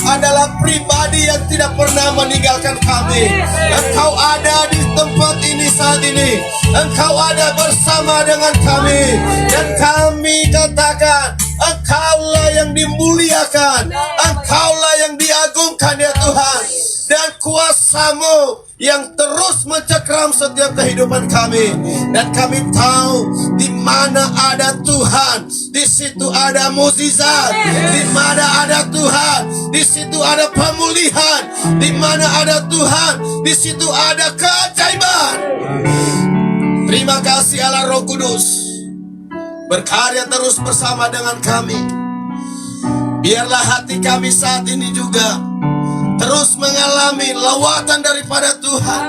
adalah pribadi yang tidak pernah meninggalkan kami. Engkau ada di tempat ini saat ini. Engkau ada bersama dengan kami. Dan kami katakan, Engkaulah yang dimuliakan, Engkaulah yang diagungkan ya Tuhan. Dan kuasa-Mu yang terus mencekram setiap kehidupan kami. Dan kami tahu di mana ada Tuhan, di situ ada mukjizat. Di mana ada Tuhan, di situ ada pemulihan. Di mana ada Tuhan, di situ ada keajaiban. Terima kasih Allah Roh Kudus, berkarya terus bersama dengan kami. Biarlah hati kami saat ini juga terus mengalami lawatan daripada Tuhan,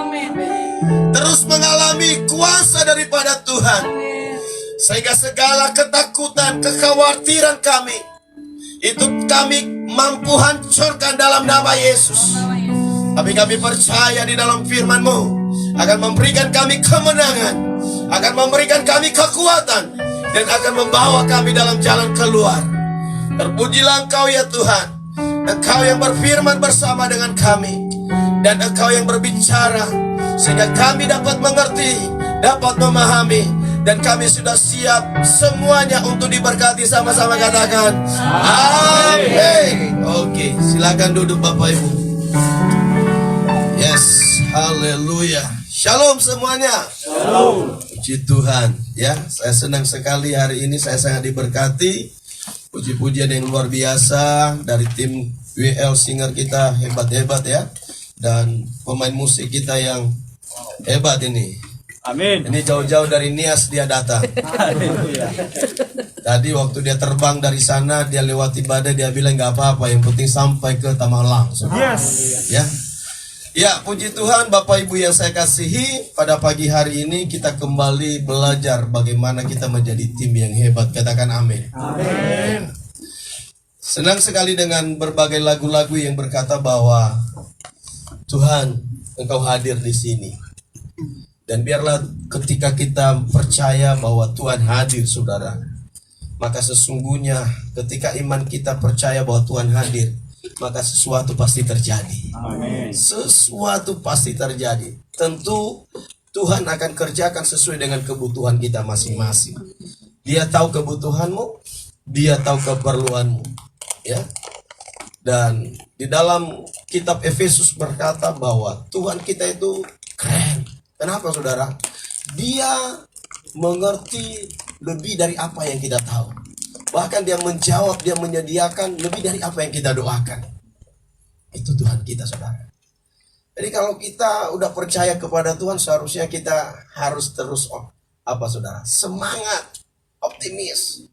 terus mengalami kuasa daripada Tuhan, sehingga segala ketakutan, kekhawatiran kami itu kami mampu hancurkan dalam nama Yesus. Tapi kami percaya di dalam firman-Mu akan memberikan kami kemenangan, akan memberikan kami kekuatan, dan akan membawa kami dalam jalan keluar. Terpujilah Engkau ya Tuhan, Engkau yang berfirman bersama dengan kami, dan Engkau yang berbicara sehingga kami dapat mengerti, dapat memahami, dan kami sudah siap semuanya untuk diberkati. Sama-sama katakan amin. Oke, silakan duduk Bapak Ibu. Yes, haleluya. Shalom semuanya. Shalom. Puji Tuhan ya, saya senang sekali hari ini, saya sangat diberkati. Puji-pujian yang luar biasa dari tim WL Singer kita, hebat-hebat ya. Dan pemain musik kita yang hebat ini. Amin. Ini jauh-jauh dari Nias dia datang. Tadi waktu dia terbang dari sana, dia lewati badai, dia bilang gak apa-apa, yang penting sampai ke Tamalang. Yes. Ya. Ya, puji Tuhan Bapak Ibu yang saya kasihi, pada pagi hari ini kita kembali belajar bagaimana kita menjadi tim yang hebat. Katakan amin. Amin. Senang sekali dengan berbagai lagu-lagu yang berkata bahwa Tuhan, Engkau hadir di sini. Dan biarlah ketika kita percaya bahwa Tuhan hadir, saudara, maka sesungguhnya ketika iman kita percaya bahwa Tuhan hadir, maka sesuatu pasti terjadi. Amin. Sesuatu pasti terjadi. Tentu Tuhan akan kerjakan sesuai dengan kebutuhan kita masing-masing. Dia tahu kebutuhanmu, Dia tahu keperluanmu, ya. Dan di dalam kitab Efesus berkata bahwa Tuhan kita itu keren. Kenapa saudara? Dia mengerti lebih dari apa yang kita tahu. Bahkan dia menjawab, dia menyediakan lebih dari apa yang kita doakan. Itu Tuhan kita saudara. Jadi kalau kita udah percaya kepada Tuhan, seharusnya kita harus terus saudara? Semangat, optimis.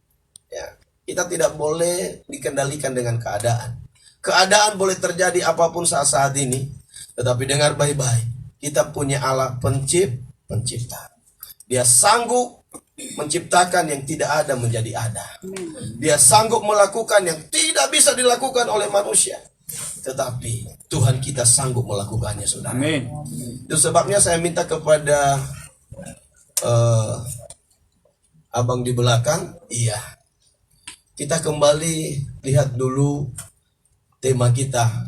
Ya, kita tidak boleh dikendalikan dengan keadaan. Keadaan boleh terjadi apapun saat ini, tetapi dengar baik-baik. Kita punya Allah pencipta. Dia sanggup menciptakan yang tidak ada menjadi ada. Dia sanggup melakukan yang tidak bisa dilakukan oleh manusia. Tetapi Tuhan kita sanggup melakukannya, saudara. Amin. Itu sebabnya saya minta kepada abang di belakang, iya, kita kembali lihat dulu tema kita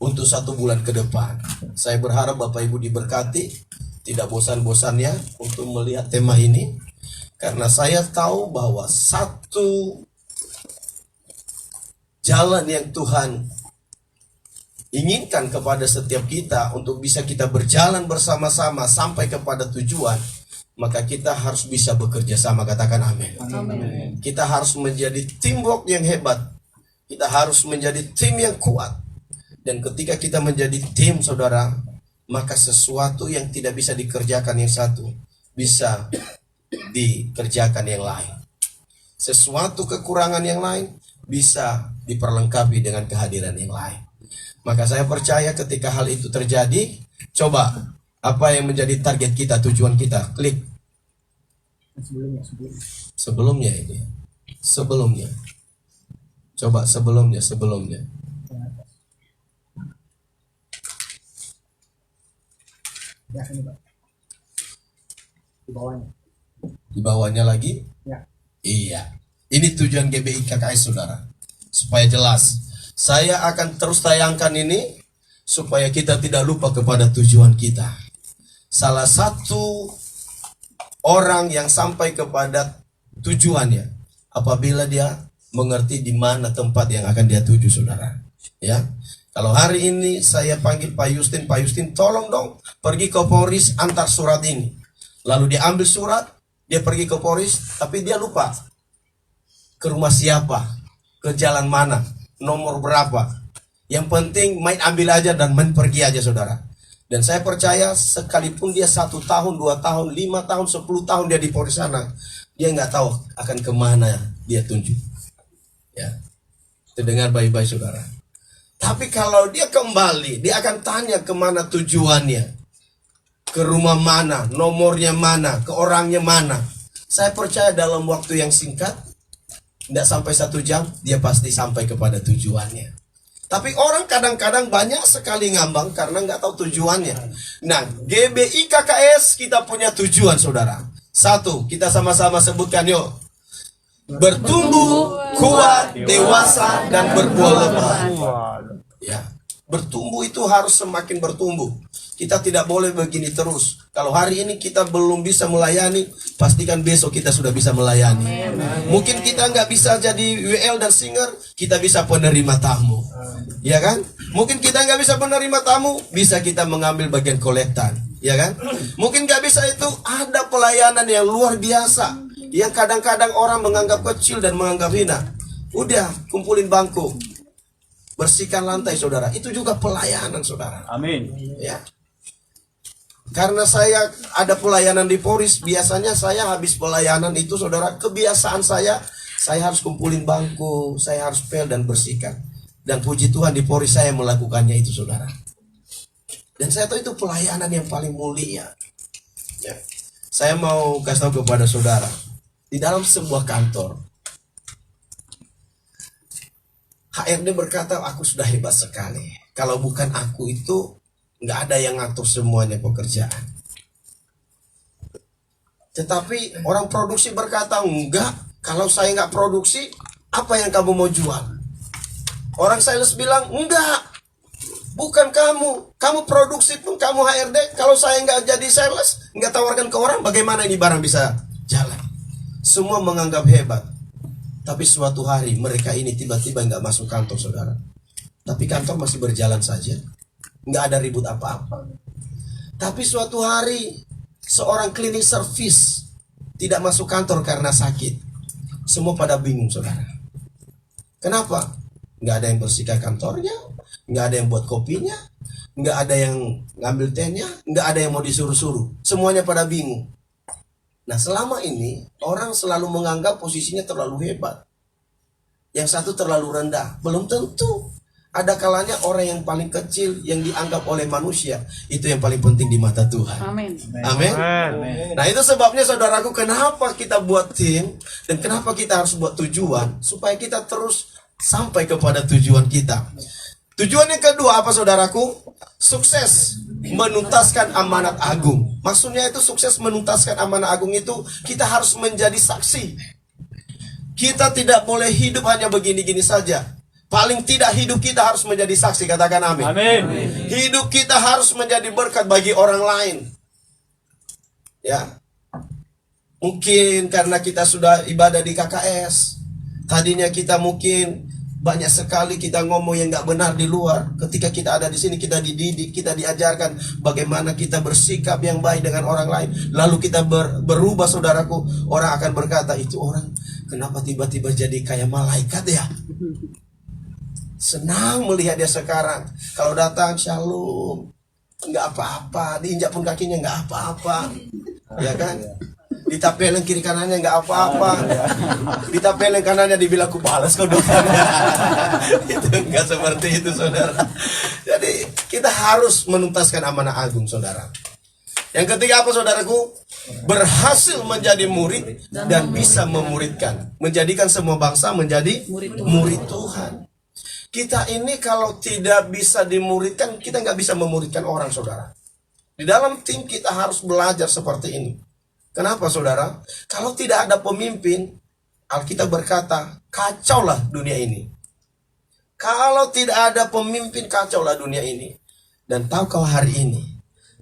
untuk 1 bulan ke depan. Saya berharap Bapak Ibu diberkati, tidak bosan-bosannya untuk melihat tema ini. Karena saya tahu bahwa satu jalan yang Tuhan inginkan kepada setiap kita untuk bisa kita berjalan bersama-sama sampai kepada tujuan, maka kita harus bisa bekerja sama. Katakan amin. Amin. Kita harus menjadi teamwork yang hebat. Kita harus menjadi tim yang kuat. Dan ketika kita menjadi tim, saudara, maka sesuatu yang tidak bisa dikerjakan yang satu bisa dikerjakan yang lain. Sesuatu kekurangan yang lain bisa diperlengkapi dengan kehadiran yang lain. Maka saya percaya ketika hal itu terjadi, coba apa yang menjadi target kita, tujuan kita, klik. Sebelumnya ini. Sebelumnya. Coba sebelumnya. Ya, ini Pak. Di bawahnya. Di bawahnya lagi? Ya. Iya. Ini tujuan GBI KKS, saudara. Supaya jelas. Saya akan terus tayangkan ini supaya kita tidak lupa kepada tujuan kita. Salah satu orang yang sampai kepada tujuannya apabila dia mengerti di mana tempat yang akan dia tuju, saudara. Ya, kalau hari ini saya panggil Pak Justin, tolong dong pergi ke Polres antar surat ini. Lalu dia ambil surat, dia pergi ke Polres, tapi dia lupa ke rumah siapa, ke jalan mana, nomor berapa. Yang penting main ambil aja dan main pergi aja, saudara. Dan saya percaya sekalipun dia 1 tahun, 2 tahun, 5 tahun, 10 tahun dia di Polres sana, dia nggak tahu akan kemana dia tuju. Ya, terdengar baik-baik, saudara. Tapi kalau dia kembali, dia akan tanya kemana tujuannya, ke rumah mana, nomornya mana, ke orangnya mana. Saya percaya dalam waktu yang singkat, tidak sampai 1 jam, dia pasti sampai kepada tujuannya. Tapi orang kadang-kadang banyak sekali ngambang karena nggak tahu tujuannya. Nah, GBI KKS kita punya tujuan, saudara. 1, kita sama-sama sebutkan yuk. Bertumbuh, kuat, dewasa, dan berbuah lebat. Ya, bertumbuh itu harus semakin bertumbuh. Kita tidak boleh begini terus. Kalau hari ini kita belum bisa melayani, pastikan besok kita sudah bisa melayani. Mungkin kita nggak bisa jadi WL dan singer, kita bisa penerima tamu. Ya kan? Mungkin kita nggak bisa penerima tamu, bisa kita mengambil bagian kolektan. Ya kan? Mungkin nggak bisa itu, ada pelayanan yang luar biasa. Yang kadang-kadang orang menganggap kecil dan menganggap hina. Udah, kumpulin bangku. Bersihkan lantai, saudara. Itu juga pelayanan, saudara. Amin. Ya. Karena saya ada pelayanan di Polres, biasanya saya habis pelayanan itu, saudara, kebiasaan saya harus kumpulin bangku, saya harus pel dan bersihkan. Dan puji Tuhan di Polres saya melakukannya itu, saudara. Dan saya tahu itu pelayanan yang paling mulia. Ya. Saya mau kasih tahu kepada saudara, di dalam sebuah kantor, HRD berkata, aku sudah hebat sekali. Kalau bukan aku itu, nggak ada yang ngatur semuanya pekerjaan. Tetapi orang produksi berkata, enggak, kalau saya nggak produksi, apa yang kamu mau jual? Orang sales bilang, enggak, bukan kamu produksi pun kamu HRD, kalau saya nggak jadi sales, nggak tawarkan ke orang, bagaimana ini barang bisa jalan? Semua menganggap hebat. Tapi suatu hari mereka ini tiba-tiba nggak masuk kantor, saudara. Tapi kantor masih berjalan saja. Nggak ada ribut apa-apa. Tapi suatu hari seorang cleaning service tidak masuk kantor karena sakit. Semua pada bingung, saudara. Kenapa? Nggak ada yang bersihkan kantornya, nggak ada yang buat kopinya, nggak ada yang ngambil tehnya, nggak ada yang mau disuruh-suruh. Semuanya pada bingung. Nah, selama ini orang selalu menganggap posisinya terlalu hebat. Yang satu terlalu rendah. Belum tentu. Ada kalanya orang yang paling kecil yang dianggap oleh manusia itu yang paling penting di mata Tuhan. Amin. Amin. Nah, itu sebabnya saudaraku, kenapa kita buat tim dan kenapa kita harus buat tujuan supaya kita terus sampai kepada tujuan kita. Tujuan yang kedua apa, saudaraku? Sukses menuntaskan amanat agung. Maksudnya itu sukses menuntaskan amanat agung itu kita harus menjadi saksi. Kita tidak boleh hidup hanya begini-gini saja. Paling tidak hidup kita harus menjadi saksi, katakan amin. Amin. Hidup kita harus menjadi berkat bagi orang lain. Ya. Mungkin karena kita sudah ibadah di KKS, tadinya kita mungkin banyak sekali kita ngomong yang nggak benar di luar. Ketika kita ada di sini, kita dididik, kita diajarkan bagaimana kita bersikap yang baik dengan orang lain. Lalu kita berubah, saudaraku. Orang akan berkata, itu orang kenapa tiba-tiba jadi kayak malaikat ya? Senang melihat dia sekarang. Kalau datang, shalom, nggak apa-apa. Diinjak pun kakinya nggak apa-apa, ya kan? Ditapelin kiri kanannya nggak apa-apa. Ditapelin kanannya dibilang ku balas kau dong. Itu nggak seperti itu, saudara. Jadi kita harus menuntaskan amanah agung, saudara. Yang ketiga apa, saudaraku? Berhasil menjadi murid dan bisa memuridkan, menjadikan semua bangsa menjadi murid Tuhan. Kita ini kalau tidak bisa dimuridkan, kita nggak bisa memuridkan orang, saudara. Di dalam tim kita harus belajar seperti ini. Kenapa, saudara? Kalau tidak ada pemimpin, Alkitab berkata, kacaulah dunia ini. Kalau tidak ada pemimpin, kacaulah dunia ini. Dan tahu kau hari ini,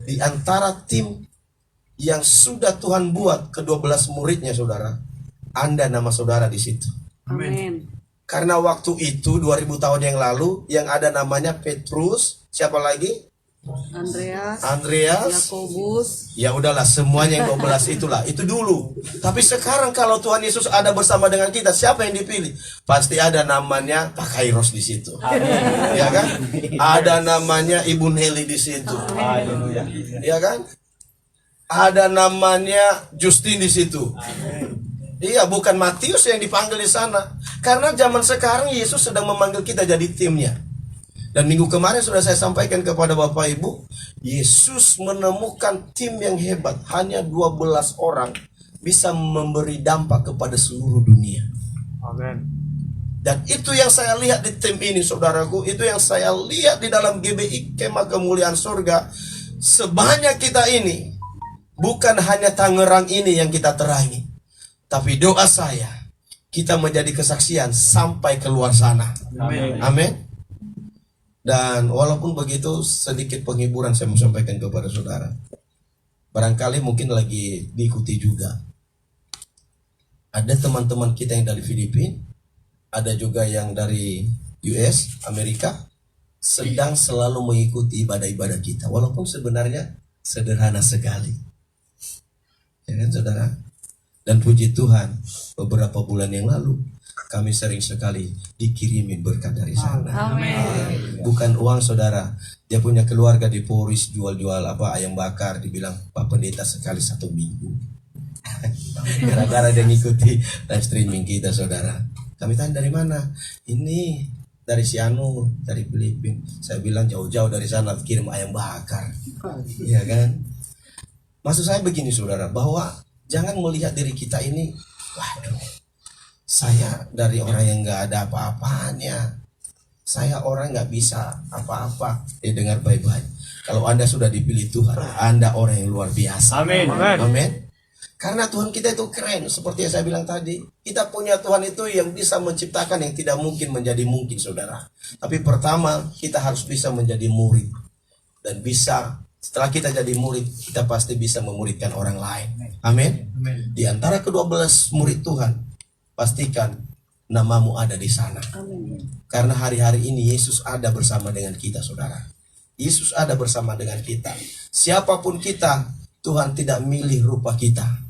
di antara tim yang sudah Tuhan buat ke-12 muridnya, saudara, Anda nama saudara di situ. Amin. Karena waktu itu 2000 tahun yang lalu yang ada namanya Petrus, siapa lagi? Andreas, Yakobus. ya udahlah semuanya yang 12 itulah, itu dulu. Tapi sekarang kalau Tuhan Yesus ada bersama dengan kita, siapa yang dipilih? Pasti ada namanya Pak Kairos di situ. Ya kan? Ada namanya Ibu Nelly di situ. Haleluya. Ya kan? Ada namanya Justin di situ. Iya, bukan Matius yang dipanggil di sana. Karena zaman sekarang Yesus sedang memanggil kita jadi timnya. Dan minggu kemarin sudah saya sampaikan kepada Bapak Ibu, Yesus menemukan tim yang hebat. Hanya 12 orang bisa memberi dampak kepada seluruh dunia. Amin. Dan itu yang saya lihat di tim ini, saudaraku. Itu yang saya lihat di dalam GBI, Kemah Kemuliaan Surga. Sebanyak kita ini, bukan hanya Tangerang ini yang kita terangi. Tapi doa saya, kita menjadi kesaksian sampai keluar sana. Amin. Amin. Dan walaupun begitu, sedikit penghiburan saya mau sampaikan kepada saudara. Barangkali mungkin lagi diikuti juga. Ada teman-teman kita yang dari Filipina, ada juga yang dari US, Amerika, sedang selalu mengikuti ibadah-ibadah kita. Walaupun sebenarnya sederhana sekali. Ya kan saudara? Dan puji Tuhan, beberapa bulan yang lalu kami sering sekali dikirimin berkat dari sana. Amin. Bukan uang saudara. Dia punya keluarga di Poris jual-jual ayam bakar. Dibilang Pak Pendeta sekali 1 minggu. Gara-gara dia ngikuti live streaming kita saudara. Kami tanya dari mana? Ini dari Sianu, dari Filipina. Saya bilang jauh-jauh dari sana kirim ayam bakar. Iya kan? Maksud saya begini saudara, bahwa jangan melihat diri kita ini, waduh, saya dari orang yang nggak ada apa-apanya, saya orang nggak bisa apa-apa. Dengar baik-baik. Kalau Anda sudah dipilih Tuhan, Anda orang yang luar biasa. Amin. Amin. Karena Tuhan kita itu keren, seperti yang saya bilang tadi. Kita punya Tuhan itu yang bisa menciptakan yang tidak mungkin menjadi mungkin, saudara. Tapi pertama, kita harus bisa menjadi murid. Dan bisa, setelah kita jadi murid, kita pasti bisa memuridkan orang lain. Amin. Di antara ke-12 murid Tuhan, pastikan namamu ada di sana. Amin. Karena hari-hari ini Yesus ada bersama dengan kita, saudara. Yesus ada bersama dengan kita. Siapapun kita, Tuhan tidak milih rupa kita.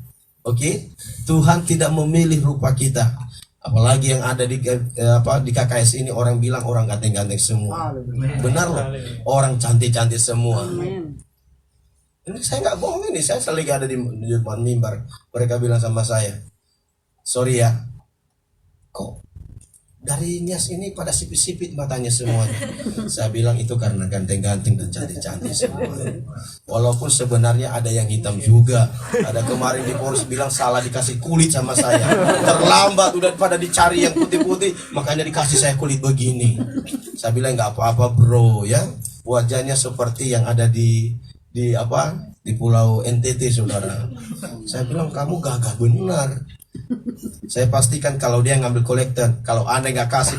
Oke? Tuhan tidak memilih rupa kita. Apalagi yang ada di KKS ini, orang bilang orang ganteng-ganteng semua. Benar loh. Orang cantik-cantik semua. Amin. Ini saya nggak bohong ini. Saya lagi ada di depan mimbar. Mereka bilang sama saya, sorry ya, kok dari Nias ini pada sipit-sipit matanya semuanya. Saya bilang itu karena ganteng-ganteng dan cantik-cantik semua. Walaupun sebenarnya ada yang hitam juga. Ada kemarin di Polres bilang salah dikasih kulit sama saya. Terlambat udah pada dicari yang putih-putih, makanya dikasih saya kulit begini. Saya bilang nggak apa-apa bro ya. Wajahnya seperti yang ada di Pulau NTT saudara. Saya bilang kamu gagah benar. Saya pastikan kalau dia ngambil kolektor, kalau Anda nggak kasih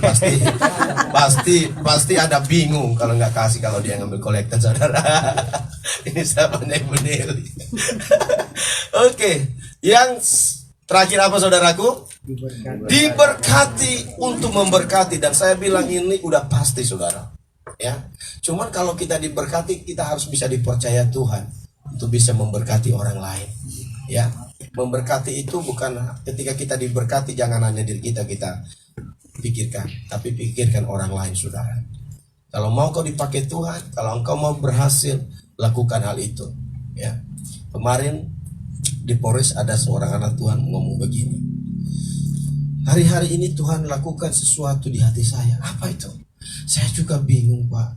pasti ada bingung kalau nggak kasih, kalau dia ngambil kolektor saudara. Ini sahabatnya Ibu Nelly. Oke, yang terakhir apa saudaraku? Diberkati untuk memberkati, dan saya bilang ini udah pasti saudara. Ya, cuman kalau kita diberkati, kita harus bisa dipercaya Tuhan untuk bisa memberkati orang lain. Ya. Memberkati itu bukan ketika kita diberkati, jangan hanya diri kita pikirkan, tapi pikirkan orang lain saudara. Kalau mau kau dipakai Tuhan, kalau engkau mau berhasil, lakukan hal itu. Ya. Kemarin di Polres ada seorang anak Tuhan ngomong begini, hari-hari ini Tuhan lakukan sesuatu di hati saya. Apa itu? Saya juga bingung Pak,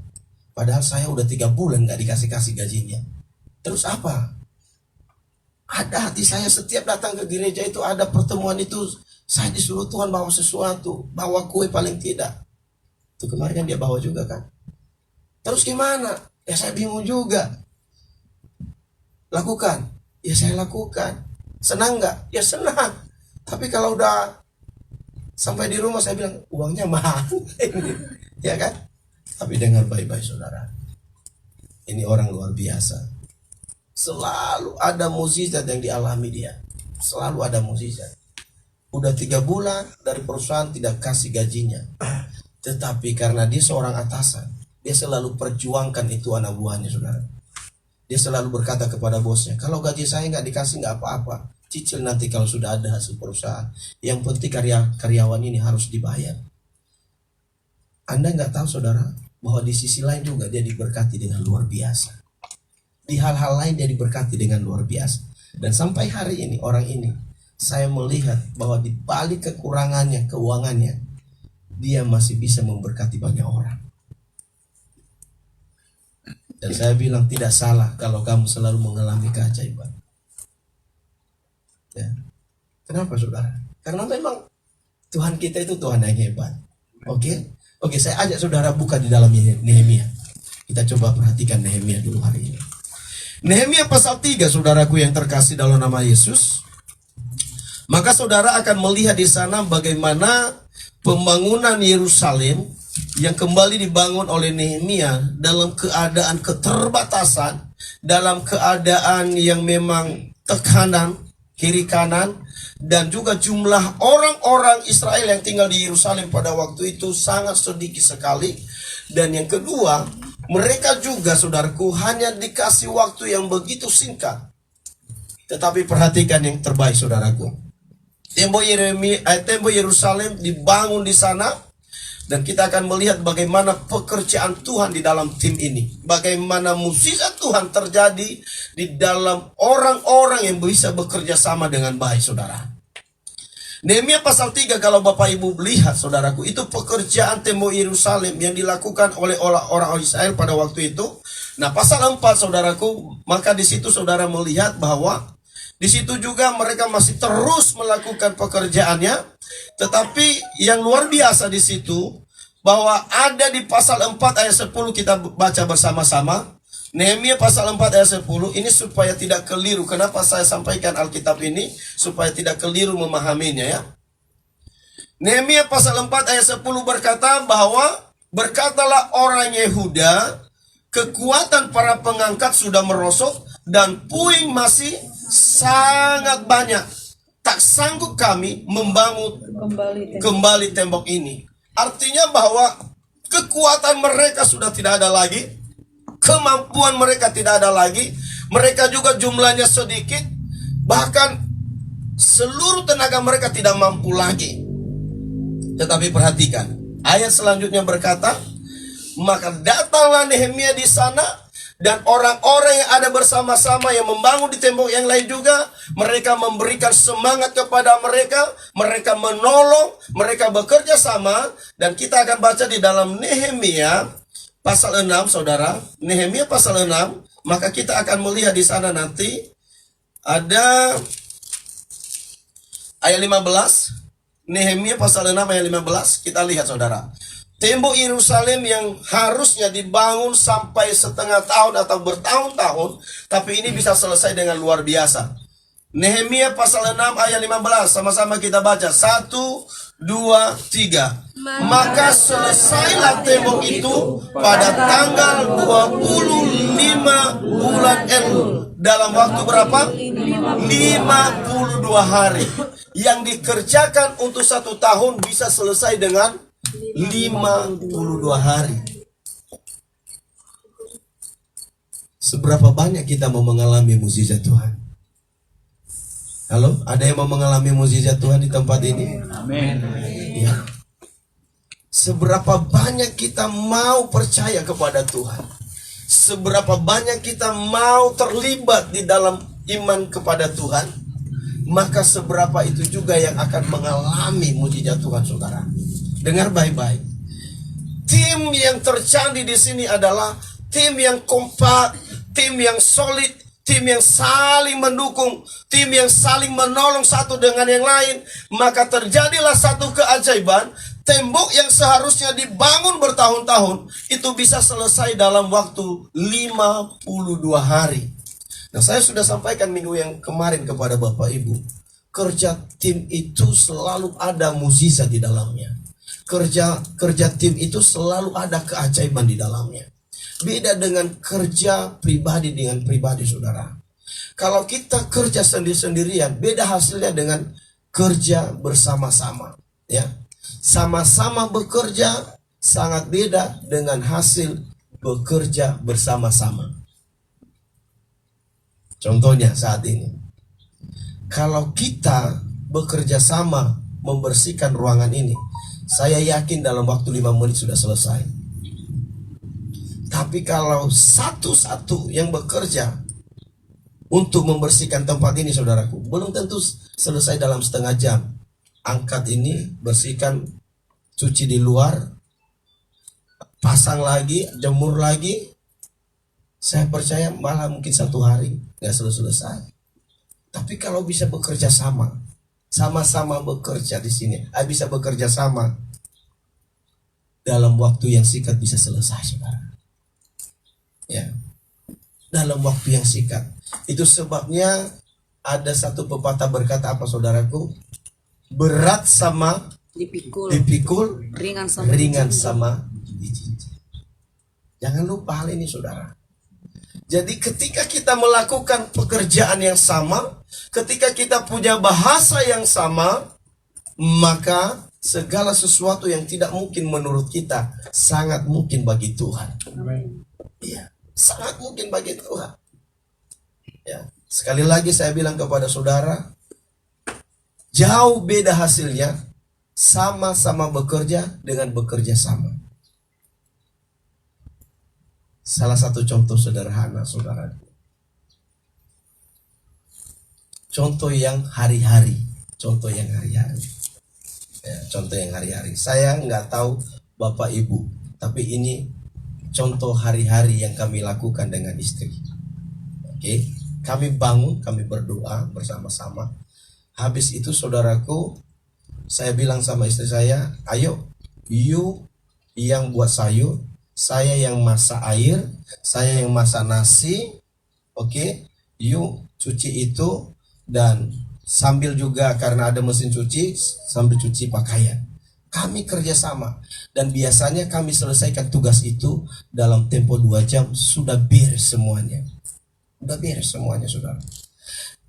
padahal saya udah 3 bulan gak dikasih gajinya. Terus apa? Ada hati saya setiap datang ke gereja itu, ada pertemuan itu, saya disuruh Tuhan bawa sesuatu, bawa kue paling tidak. Itu kemarin kan dia bawa juga kan. Terus gimana? Ya saya bingung juga. Lakukan. Ya saya lakukan. Senang nggak? Ya senang. Tapi kalau udah sampai di rumah saya bilang uangnya mahal. Ya kan? Tapi dengar baik-baik saudara. Ini orang luar biasa. Selalu ada mukjizat yang dialami dia. Selalu ada mukjizat. Udah 3 bulan dari perusahaan tidak kasih gajinya. Tetapi karena dia seorang atasan, dia selalu perjuangkan itu anak buahnya saudara. Dia selalu berkata kepada bosnya, kalau gaji saya nggak dikasih nggak apa-apa, cicil nanti kalau sudah ada hasil perusahaan. Yang penting karyawan ini harus dibayar. Anda nggak tahu saudara, bahwa di sisi lain juga dia diberkati dengan luar biasa. Di hal-hal lain dia diberkati dengan luar biasa. Dan sampai hari ini orang ini, saya melihat bahwa di balik kekurangannya, keuangannya, dia masih bisa memberkati banyak orang. Dan saya bilang tidak salah kalau kamu selalu mengalami keajaiban. Ya. Kenapa saudara? Karena memang Tuhan kita itu Tuhan yang hebat. Oke? Oke, saya ajak saudara buka di dalam Nehemia. Kita coba perhatikan Nehemia dulu hari ini. Nehemia pasal 3, saudaraku yang terkasih dalam nama Yesus. Maka saudara akan melihat di sana bagaimana pembangunan Yerusalem yang kembali dibangun oleh Nehemia dalam keadaan keterbatasan, dalam keadaan yang memang tekanan, kiri kanan, dan juga jumlah orang-orang Israel yang tinggal di Yerusalem pada waktu itu sangat sedikit sekali. Dan yang kedua, mereka juga saudaraku hanya dikasih waktu yang begitu singkat. Tetapi perhatikan yang terbaik saudaraku. Tembok Yerusalem dibangun di sana. Dan kita akan melihat bagaimana pekerjaan Tuhan di dalam tim ini. Bagaimana mukjizat Tuhan terjadi di dalam orang-orang yang bisa bekerja sama dengan baik, saudara. Nehemia pasal 3 kalau Bapak Ibu lihat, saudaraku, itu pekerjaan tembok Yerusalem yang dilakukan oleh orang Israel pada waktu itu. Nah, pasal 4, saudaraku, maka di situ saudara melihat bahwa di situ juga mereka masih terus melakukan pekerjaannya. Tetapi yang luar biasa di situ, bahwa ada di pasal 4 ayat 10 kita baca bersama-sama. Nehemia pasal 4 ayat 10, ini supaya tidak keliru. Kenapa saya sampaikan Alkitab ini? Supaya tidak keliru memahaminya ya. Nehemia pasal 4 ayat 10 berkata bahwa, berkatalah orang Yehuda, kekuatan para pengangkat sudah merosot dan puing masih sangat banyak. Tak sanggup kami membangun kembali tembok ini. Artinya bahwa kekuatan mereka sudah tidak ada lagi. Kemampuan mereka tidak ada lagi. Mereka juga jumlahnya sedikit. Bahkan seluruh tenaga mereka tidak mampu lagi. Tetapi perhatikan, ayat selanjutnya berkata, maka datanglah Nehemia di sana, dan orang-orang yang ada bersama-sama yang membangun di tembok yang lain juga, mereka memberikan semangat kepada mereka, mereka menolong, mereka bekerja sama. Dan kita akan baca di dalam Nehemia pasal 6, saudara. Nehemia pasal 6, maka kita akan melihat di sana nanti ada ayat 15. Nehemia pasal 6 ayat 15, kita lihat saudara. Tembok Yerusalem yang harusnya dibangun sampai setengah tahun atau bertahun-tahun, tapi ini bisa selesai dengan luar biasa. Nehemia pasal 6 ayat 15, sama-sama kita baca. 1, 2, 3. Maka selesailah tembok itu pada tanggal 25 bulan Elul. Dalam waktu berapa? 52 hari. Yang dikerjakan untuk 1 tahun bisa selesai dengan 52 hari. Seberapa banyak kita mau mengalami mukjizat Tuhan? Halo, ada yang mau mengalami mukjizat Tuhan di tempat ini? Amin. Ya. Seberapa banyak kita mau percaya kepada Tuhan? Seberapa banyak kita mau terlibat di dalam iman kepada Tuhan? Maka seberapa itu juga yang akan mengalami mukjizat Tuhan, saudara. Dengar baik-baik. Tim yang tercandi di sini adalah tim yang kompak, tim yang solid, tim yang saling mendukung, tim yang saling menolong satu dengan yang lain. Maka terjadilah satu keajaiban. Tembok yang seharusnya dibangun bertahun-tahun itu bisa selesai dalam waktu 52 hari. Nah, saya sudah sampaikan minggu yang kemarin kepada Bapak Ibu, kerja tim itu selalu ada mukjizat di dalamnya. kerja tim itu selalu ada keajaiban di dalamnya. Beda dengan kerja pribadi dengan pribadi, saudara. Kalau kita kerja sendiri-sendirian, beda hasilnya dengan kerja bersama-sama. Ya, sama-sama bekerja sangat beda dengan hasil bekerja bersama-sama. Contohnya saat ini, kalau kita bekerja sama membersihkan ruangan ini, saya yakin dalam waktu 5 menit sudah selesai. Tapi kalau satu-satu yang bekerja untuk membersihkan tempat ini, saudaraku, belum tentu selesai dalam setengah jam. Angkat ini, bersihkan, cuci di luar, pasang lagi, jemur lagi. Saya percaya malah mungkin 1 hari nggak selesai. Tapi kalau bisa bekerja sama-sama bekerja di sini, bisa bekerja sama, dalam waktu yang singkat bisa selesai, saudara. Ya, dalam waktu yang singkat. Itu sebabnya ada satu pepatah berkata apa, saudaraku? Berat sama dipikul, ringan sama dijinjing. Jangan lupa hal ini, saudara. Jadi ketika kita melakukan pekerjaan yang sama, ketika kita punya bahasa yang sama, maka segala sesuatu yang tidak mungkin menurut kita sangat mungkin bagi Tuhan. Iya, sangat mungkin bagi Tuhan. Ya, sekali lagi saya bilang kepada saudara, jauh beda hasilnya sama-sama bekerja dengan bekerja sama. Salah satu contoh sederhana, saudara. Contoh yang hari-hari. Ya, contoh yang hari-hari. Saya nggak tahu Bapak Ibu, tapi ini contoh hari-hari yang kami lakukan dengan istri. Oke, kami bangun, kami berdoa bersama-sama. Habis itu, saudaraku, saya bilang sama istri saya, ayo, you yang buat sayur, saya yang masak air, saya yang masak nasi. Oke, you cuci itu, dan sambil juga karena ada mesin cuci, sambil cuci pakaian. Kami kerjasama, dan biasanya kami selesaikan tugas itu dalam tempo 2 jam, sudah beres semuanya. Sudah beres semuanya, saudara.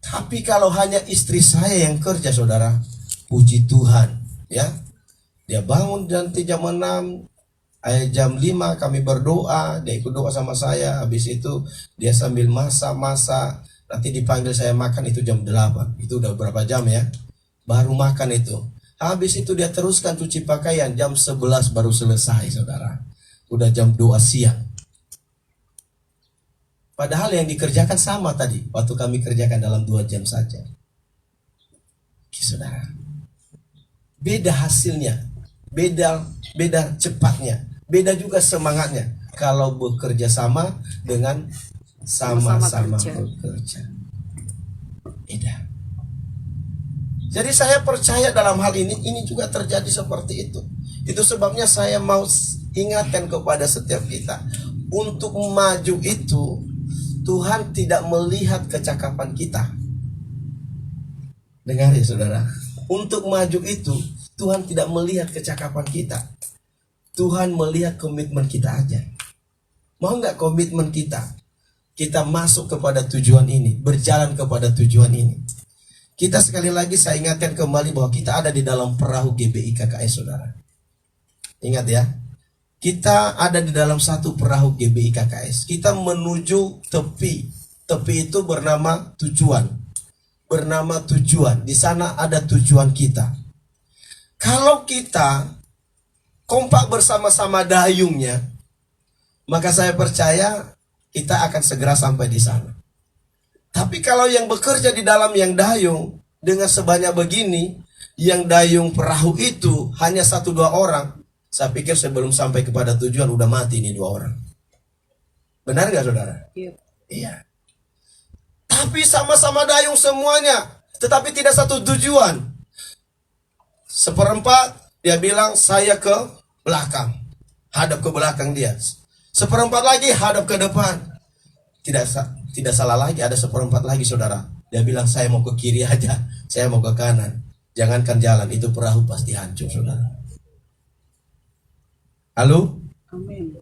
Tapi kalau hanya istri saya yang kerja, saudara, puji Tuhan, ya. Dia bangun nanti jam 6, jam 5 kami berdoa, dia ikut doa sama saya. Habis itu dia sambil masak, nanti dipanggil saya makan itu jam 8. Itu udah berapa jam ya? Baru makan itu. Habis itu dia teruskan cuci pakaian, jam 11 baru selesai, saudara. Udah jam doa siang. Padahal yang dikerjakan sama tadi, waktu kami kerjakan dalam 2 jam saja. Oke, saudara. Beda hasilnya, beda cepatnya, beda juga semangatnya kalau bekerja sama dengan sama-sama bekerja. Beda. Jadi saya percaya dalam hal ini juga terjadi seperti itu. Itu sebabnya saya mau ingatkan kepada setiap kita, untuk maju itu Tuhan tidak melihat kecakapan kita. Dengar ya, saudara. Untuk maju itu Tuhan tidak melihat kecakapan kita. Tuhan melihat komitmen kita aja. Mau nggak komitmen kita? Kita masuk kepada tujuan ini, berjalan kepada tujuan ini. Kita sekali lagi saya ingatkan kembali bahwa kita ada di dalam perahu GBI KKS, saudara. Ingat ya, kita ada di dalam satu perahu GBI KKS. Kita menuju tepi. Tepi itu bernama tujuan. Di sana ada tujuan kita. Kalau kita kompak bersama-sama dayungnya, maka saya percaya kita akan segera sampai di sana. Tapi kalau yang bekerja di dalam yang dayung dengan sebanyak begini, yang dayung perahu itu hanya 1-2 orang, saya pikir sebelum sampai kepada tujuan udah mati nih 2 orang. Benar nggak, saudara? Iya. Tapi sama-sama dayung semuanya, tetapi tidak satu tujuan. 1/4 dia bilang saya ke belakang, hadap ke belakang dia. 1/4 lagi hadap ke depan. Tidak salah lagi, ada 1/4 lagi, saudara. Dia bilang saya mau ke kiri aja, saya mau ke kanan. Jangankan jalan, itu perahu pasti hancur, saudara. Halo? Amin.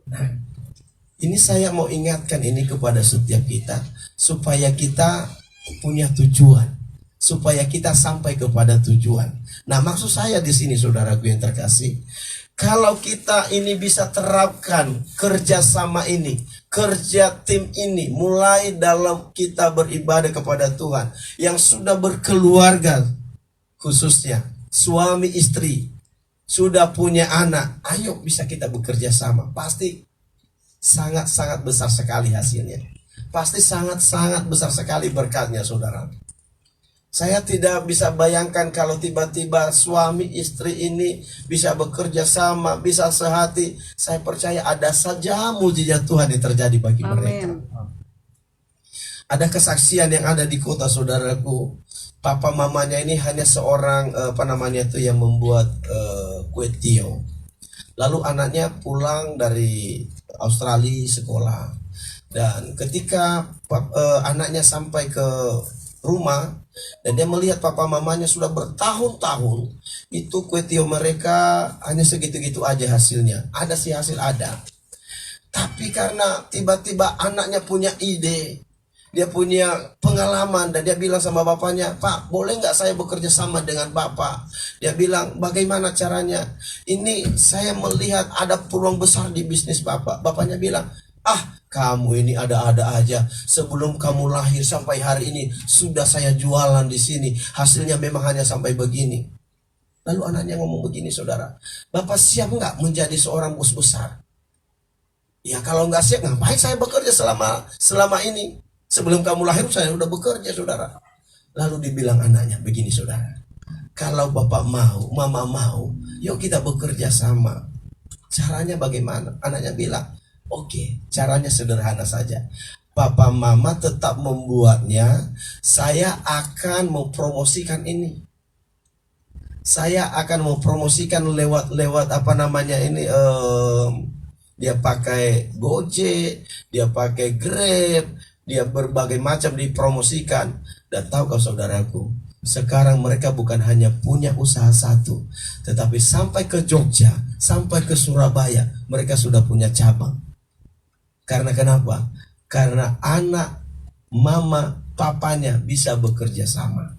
Ini saya mau ingatkan ini kepada setiap kita supaya kita punya tujuan, supaya kita sampai kepada tujuan. Nah, maksud saya di sini saudaraku yang terkasih, kalau kita ini bisa terapkan kerjasama ini, kerja tim ini, mulai dalam kita beribadah kepada Tuhan, yang sudah berkeluarga khususnya, suami istri, sudah punya anak, ayo bisa kita bekerja sama. Pasti sangat-sangat besar sekali hasilnya. Pasti sangat-sangat besar sekali berkatnya, saudara. Saya tidak bisa bayangkan kalau tiba-tiba suami istri ini bisa bekerja sama, bisa sehati. Saya percaya ada saja mujizat Tuhan yang terjadi bagi mereka. Amin. Ada kesaksian yang ada di kota, saudaraku. Papa mamanya ini hanya seorang yang membuat kue tiaw. Lalu anaknya pulang dari Australia sekolah, dan ketika anaknya sampai ke rumah dan dia melihat papa mamanya sudah bertahun-tahun, itu kue tiaw mereka hanya segitu-gitu aja hasilnya. Ada sih hasil ada, tapi karena tiba-tiba anaknya punya ide, dia punya pengalaman, dan dia bilang sama bapaknya, "Pak, boleh nggak saya bekerja sama dengan Bapak?" Dia bilang, "Bagaimana caranya? Ini saya melihat ada peluang besar di bisnis Bapak." Bapaknya bilang, "Ah, kamu ini ada-ada aja. Sebelum kamu lahir sampai hari ini sudah saya jualan di sini. Hasilnya memang hanya sampai begini." Lalu anaknya ngomong begini, saudara, "Bapak siap nggak menjadi seorang bos besar?" "Ya kalau nggak siap, ngapain saya bekerja selama ini? Sebelum kamu lahir saya udah bekerja, saudara." Lalu dibilang anaknya begini, saudara, "Kalau Bapak mau, Mama mau, yuk kita bekerja sama. Caranya bagaimana?" Anaknya bilang, "Oke, caranya sederhana saja. Papa Mama tetap membuatnya, saya akan mempromosikan ini. Saya akan mempromosikan lewat dia pakai Gojek, dia pakai Grab, dia berbagai macam dipromosikan." Dan tahu kau saudaraku, sekarang mereka bukan hanya punya usaha satu, tetapi sampai ke Jogja, sampai ke Surabaya, mereka sudah punya cabang. Karena kenapa? Karena anak, mama, papanya bisa bekerja sama.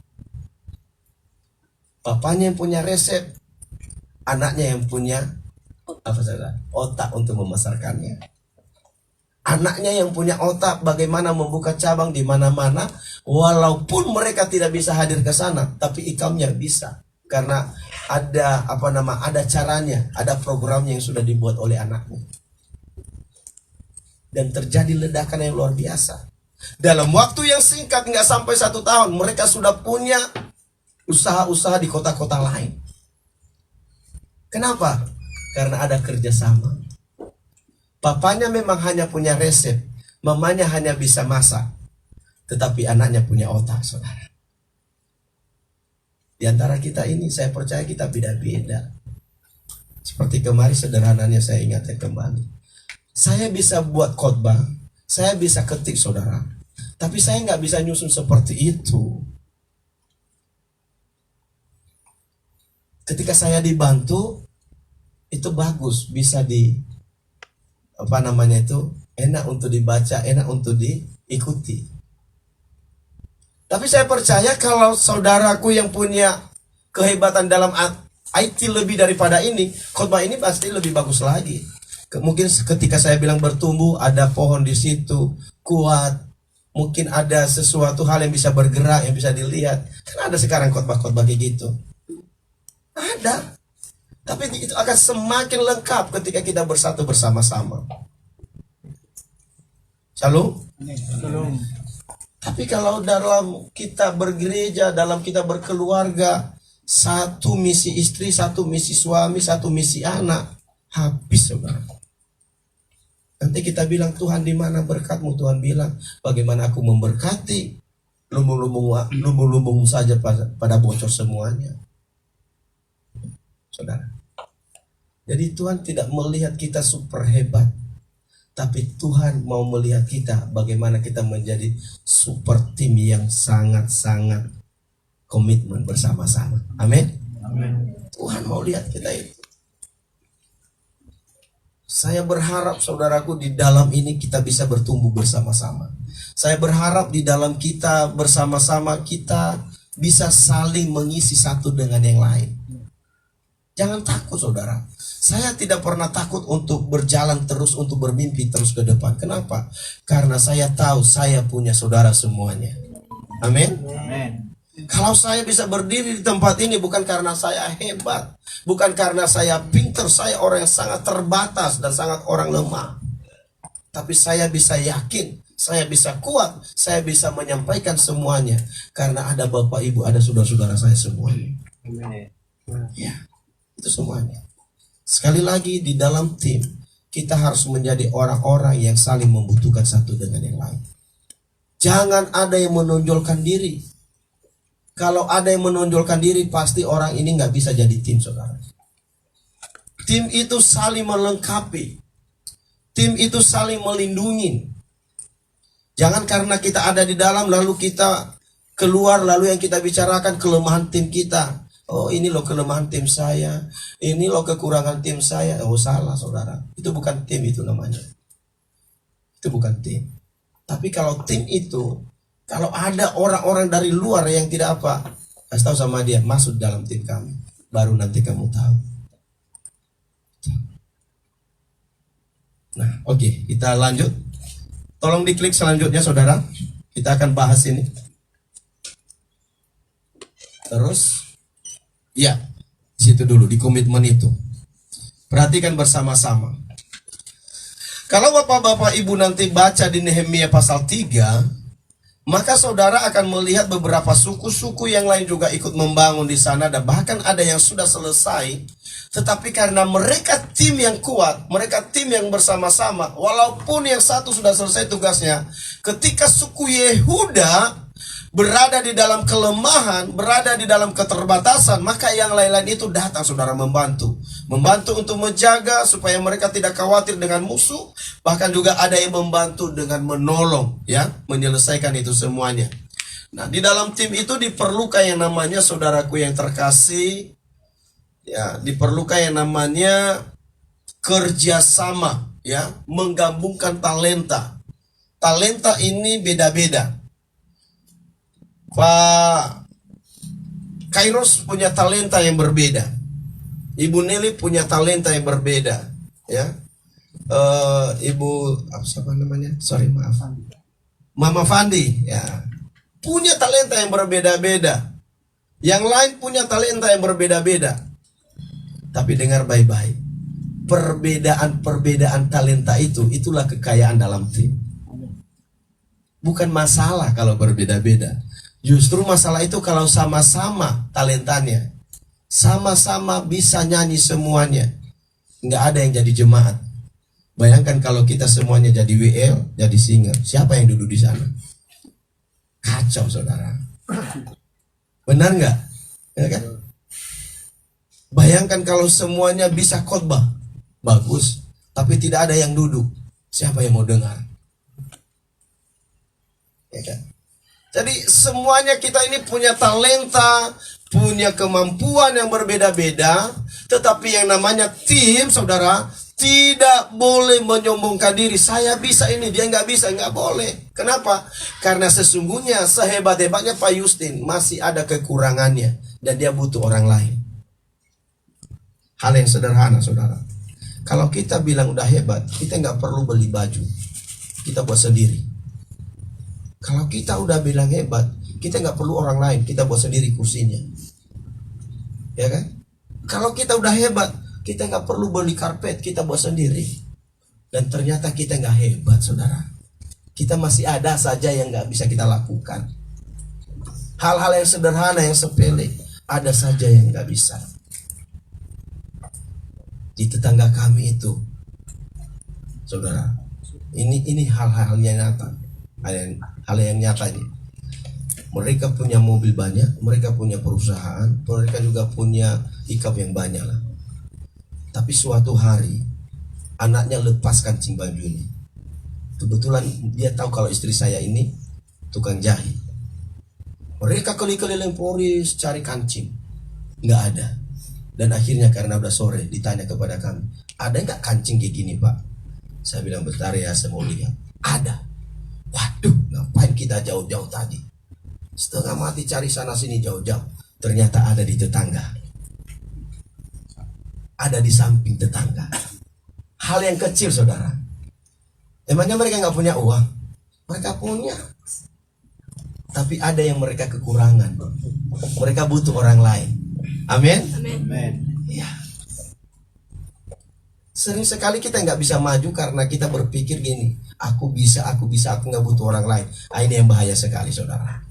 Papanya yang punya resep, anaknya yang punya otak untuk memasarkannya. Anaknya yang punya otak bagaimana membuka cabang di mana-mana, walaupun mereka tidak bisa hadir ke sana, tapi ikamnya bisa. Karena ada caranya, ada programnya yang sudah dibuat oleh anaknya. Dan terjadi ledakan yang luar biasa. Dalam waktu yang singkat, nggak sampai 1 tahun, mereka sudah punya usaha-usaha di kota-kota lain. Kenapa? Karena ada kerjasama. Papanya memang hanya punya resep, mamanya hanya bisa masak, tetapi anaknya punya otak, saudara. Di antara kita ini saya percaya kita beda-beda. Seperti kemarin sederhananya saya ingatkan kembali. Saya bisa buat khotbah, saya bisa ketik, saudara, tapi saya nggak bisa nyusun seperti itu. Ketika saya dibantu, itu bagus, bisa enak untuk dibaca, enak untuk diikuti. Tapi saya percaya kalau saudaraku yang punya kehebatan dalam IT lebih daripada ini, khotbah ini pasti lebih bagus lagi. Mungkin ketika saya bilang bertumbuh, ada pohon di situ, kuat. Mungkin ada sesuatu hal yang bisa bergerak, yang bisa dilihat. Kan ada sekarang khotbah-khotbah kayak gitu. Ada. Tapi itu akan semakin lengkap ketika kita bersatu bersama-sama. Shalom. Shalom. Tapi kalau dalam kita bergereja, dalam kita berkeluarga, satu misi istri, satu misi suami, satu misi anak, habis, saudara. Nanti kita bilang, "Tuhan, di mana berkat-Mu?" Tuhan bilang, "Bagaimana aku memberkati? Lumbung-lumbung saja pada bocor semuanya." Saudara. Jadi Tuhan tidak melihat kita super hebat, tapi Tuhan mau melihat kita bagaimana kita menjadi super tim yang sangat-sangat komitmen bersama-sama. Amin. Amin. Tuhan mau lihat kita itu. Saya berharap saudaraku di dalam ini kita bisa bertumbuh bersama-sama. Saya berharap di dalam kita bersama-sama kita bisa saling mengisi satu dengan yang lain. Jangan takut saudara. Saya tidak pernah takut untuk berjalan terus, untuk bermimpi terus ke depan. Kenapa? Karena saya tahu saya punya saudara semuanya. Amin. Amin. Kalau saya bisa berdiri di tempat ini bukan karena saya hebat, bukan karena saya pintar, saya orang yang sangat terbatas dan sangat orang lemah. Tapi saya bisa yakin, saya bisa kuat, saya bisa menyampaikan semuanya karena ada Bapak Ibu, ada saudara-saudara saya semuanya. Ya, itu semuanya. Sekali lagi di dalam tim kita harus menjadi orang-orang yang saling membutuhkan satu dengan yang lain. Jangan ada yang menonjolkan diri. Kalau ada yang menonjolkan diri, pasti orang ini nggak bisa jadi tim, saudara. Tim itu saling melengkapi. Tim itu saling melindungi. Jangan karena kita ada di dalam, lalu kita keluar, lalu yang kita bicarakan kelemahan tim kita. Oh, ini loh kelemahan tim saya. Ini loh kekurangan tim saya. Oh, salah, saudara. Itu bukan tim itu namanya. Itu bukan tim. Tapi kalau tim itu, kalau ada orang-orang dari luar yang tidak apa, kasih tahu sama dia, masuk dalam tim kami. Baru nanti kamu tahu. Nah, oke, kita lanjut. Tolong diklik selanjutnya, saudara. Kita akan bahas ini. Terus, ya, di situ dulu, di komitmen itu. Perhatikan bersama-sama. Kalau Bapak-Bapak Ibu nanti baca di Nehemia pasal 3, maka saudara akan melihat beberapa suku-suku yang lain juga ikut membangun di sana, dan bahkan ada yang sudah selesai. Tetapi karena mereka tim yang kuat, mereka tim yang bersama-sama, walaupun yang satu sudah selesai tugasnya, ketika suku Yehuda berada di dalam kelemahan, berada di dalam keterbatasan, maka yang lain-lain itu datang saudara membantu untuk menjaga supaya mereka tidak khawatir dengan musuh. Bahkan juga ada yang membantu dengan menolong, ya, menyelesaikan itu semuanya. Nah, di dalam tim itu diperlukan yang namanya, saudaraku yang terkasih, ya, diperlukan yang namanya kerjasama, ya, menggabungkan talenta. Talenta ini beda-beda. Pak Kairos punya talenta yang berbeda. Ibu Nelly punya talenta yang berbeda, ya. Ibu siapa namanya? Sorry, maaf. Mama Fandi, ya, punya talenta yang berbeda-beda. Yang lain punya talenta yang berbeda-beda. Tapi dengar baik-baik. Perbedaan talenta itulah kekayaan dalam tim. Bukan masalah kalau berbeda-beda. Justru masalah itu kalau sama-sama talentanya, sama-sama bisa nyanyi semuanya, nggak ada yang jadi jemaat. Bayangkan kalau kita semuanya jadi WL, jadi singer, siapa yang duduk di sana? Kacau, saudara. Benar nggak? Ya kan? Bayangkan kalau semuanya bisa khotbah, bagus, tapi tidak ada yang duduk, siapa yang mau dengar? Ya kan? Jadi semuanya kita ini punya talenta, punya kemampuan yang berbeda-beda. Tetapi yang namanya tim, saudara, tidak boleh menyombongkan diri. Saya bisa ini, dia nggak bisa, nggak boleh. Kenapa? Karena sesungguhnya sehebat-hebatnya Pak Justin masih ada kekurangannya. Dan dia butuh orang lain. Hal yang sederhana, saudara. Kalau kita bilang udah hebat, kita nggak perlu beli baju. Kita buat sendiri. Kalau kita udah bilang hebat, kita nggak perlu orang lain, kita buat sendiri kursinya, ya kan? Kalau kita udah hebat, kita nggak perlu beli karpet, kita buat sendiri. Dan ternyata kita nggak hebat, saudara. Kita masih ada saja yang nggak bisa kita lakukan. Hal-hal yang sederhana, yang sepele, ada saja yang nggak bisa. Di tetangga kami itu, saudara, ini hal-hal yang nyata. Hal yang nyata ini. Mereka punya mobil banyak, mereka punya perusahaan, mereka juga punya ikap yang banyak lah. Tapi suatu hari anaknya lepas kancing baju ini. Kebetulan dia tahu kalau istri saya ini tukang jahit. Mereka keliling Polres cari kancing, nggak ada. Dan akhirnya karena udah sore ditanya kepada kami, ada nggak kancing kayak gini Pak? Saya bilang bentar ya, saya mau lihat. Ada. Waduh, ngapain kita jauh-jauh tadi? Setengah mati cari sana sini jauh-jauh. Ternyata ada di tetangga. Ada di samping tetangga. Hal yang kecil saudara. Emangnya mereka nggak punya uang? Mereka punya. Tapi ada yang mereka kekurangan. Mereka butuh orang lain. Amin. Amin. Ya. Sering sekali kita nggak bisa maju karena kita berpikir gini, aku bisa, aku nggak butuh orang lain. Nah, ini yang bahaya sekali saudara.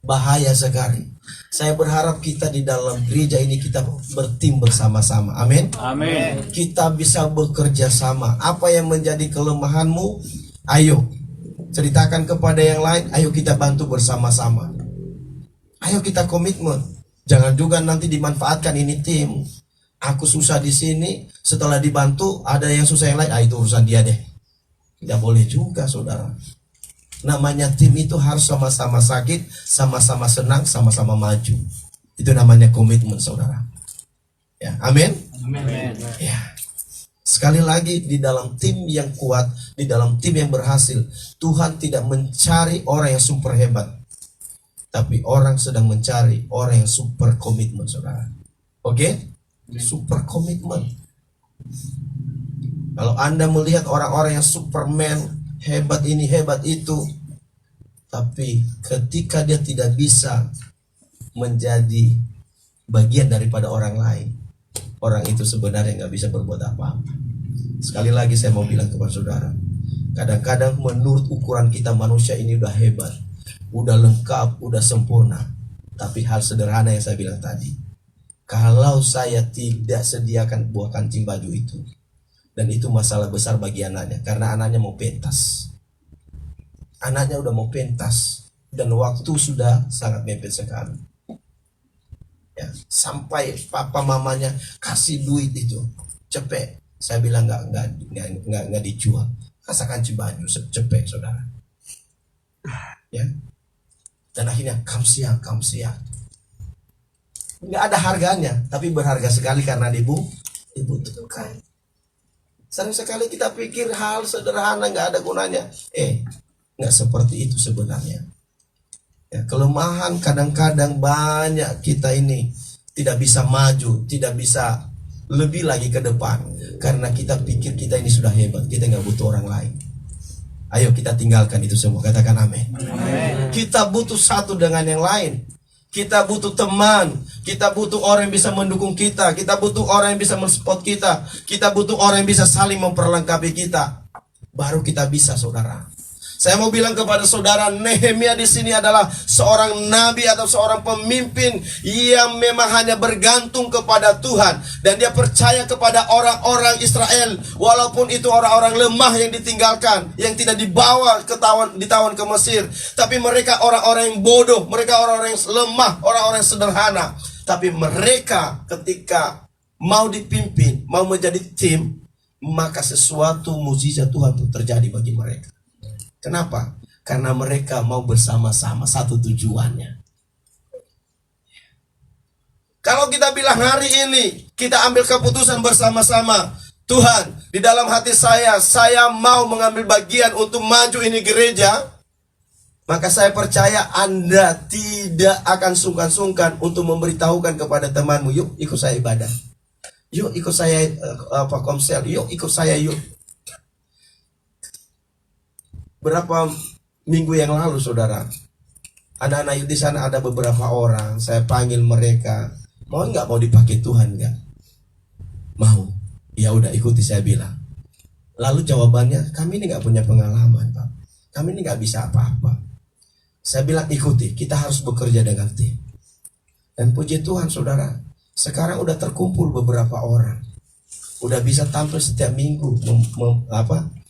Bahaya sekali. Saya berharap kita di dalam gereja ini kita bertim bersama-sama. Amin. Amin. Kita bisa bekerja sama. Apa yang menjadi kelemahanmu? Ayo ceritakan kepada yang lain. Ayo kita bantu bersama-sama. Ayo kita komitmen. Jangan juga nanti dimanfaatkan ini tim. Aku susah di sini, setelah dibantu ada yang susah yang lain. Itu urusan dia deh. Tidak boleh juga saudara. Namanya tim itu harus sama-sama sakit, sama-sama senang, sama-sama maju. Itu namanya komitmen saudara. Ya, amin. Amin. Ya. Sekali lagi di dalam tim yang kuat, di dalam tim yang berhasil, Tuhan tidak mencari orang yang super hebat, tapi orang sedang mencari orang yang super komitmen saudara. Oke? Super komitmen. Kalau Anda melihat orang-orang yang superman, hebat ini, hebat itu, tapi ketika dia tidak bisa menjadi bagian daripada orang lain, orang itu sebenarnya nggak bisa berbuat apa-apa. Sekali lagi saya mau bilang kepada saudara, kadang-kadang menurut ukuran kita manusia ini udah hebat, udah lengkap, udah sempurna. Tapi hal sederhana yang saya bilang tadi, kalau saya tidak sediakan buah kancing baju itu, dan itu masalah besar bagi anaknya, karena anaknya mau pentas. Anaknya udah mau pentas, dan waktu sudah sangat mepet sekali. Ya, sampai papa mamanya kasih duit itu, cepet. Saya bilang nggak dijual. Kasih kancing baju, cepet saudara. Ya, dan akhirnya kam siang. Nggak ada harganya, tapi berharga sekali karena dibutuhkan. Sering sekali kita pikir hal sederhana nggak ada gunanya. Nggak seperti itu sebenarnya. Ya, kelemahan kadang-kadang banyak kita ini tidak bisa maju, tidak bisa lebih lagi ke depan karena kita pikir kita ini sudah hebat, kita nggak butuh orang lain. Ayo kita tinggalkan itu semua, katakan amin. Kita butuh satu dengan yang lain. Kita butuh teman, kita butuh orang yang bisa mendukung kita, kita butuh orang yang bisa mensupport kita, kita butuh orang yang bisa saling memperlengkapi kita. Baru kita bisa saudara. Saya mau bilang kepada saudara, Nehemia di sini adalah seorang nabi atau seorang pemimpin yang memang hanya bergantung kepada Tuhan dan dia percaya kepada orang-orang Israel, walaupun itu orang-orang lemah yang ditinggalkan, yang tidak dibawa ditawan ke Mesir, tapi mereka orang-orang yang bodoh, mereka orang-orang yang lemah, orang-orang yang sederhana, tapi mereka ketika mau dipimpin, mau menjadi tim, maka sesuatu mukjizat Tuhan terjadi bagi mereka. Kenapa? Karena mereka mau bersama-sama, satu tujuannya. Kalau kita bilang hari ini kita ambil keputusan bersama-sama, Tuhan, di dalam hati saya mau mengambil bagian untuk maju ini gereja, maka saya percaya Anda tidak akan sungkan-sungkan untuk memberitahukan kepada temanmu, yuk ikut saya ibadah, yuk ikut saya komsel, yuk ikut saya yuk. Berapa minggu yang lalu saudara, anak-anak di sana ada beberapa orang, saya panggil mereka, mau nggak mau dipakai Tuhan nggak? Mau. Ya udah ikuti saya bilang. Lalu jawabannya, kami ini nggak punya pengalaman Pak, kami ini nggak bisa apa-apa. Saya bilang ikuti, kita harus bekerja dengan tim. Dan puji Tuhan saudara, sekarang udah terkumpul beberapa orang, udah bisa tampil setiap minggu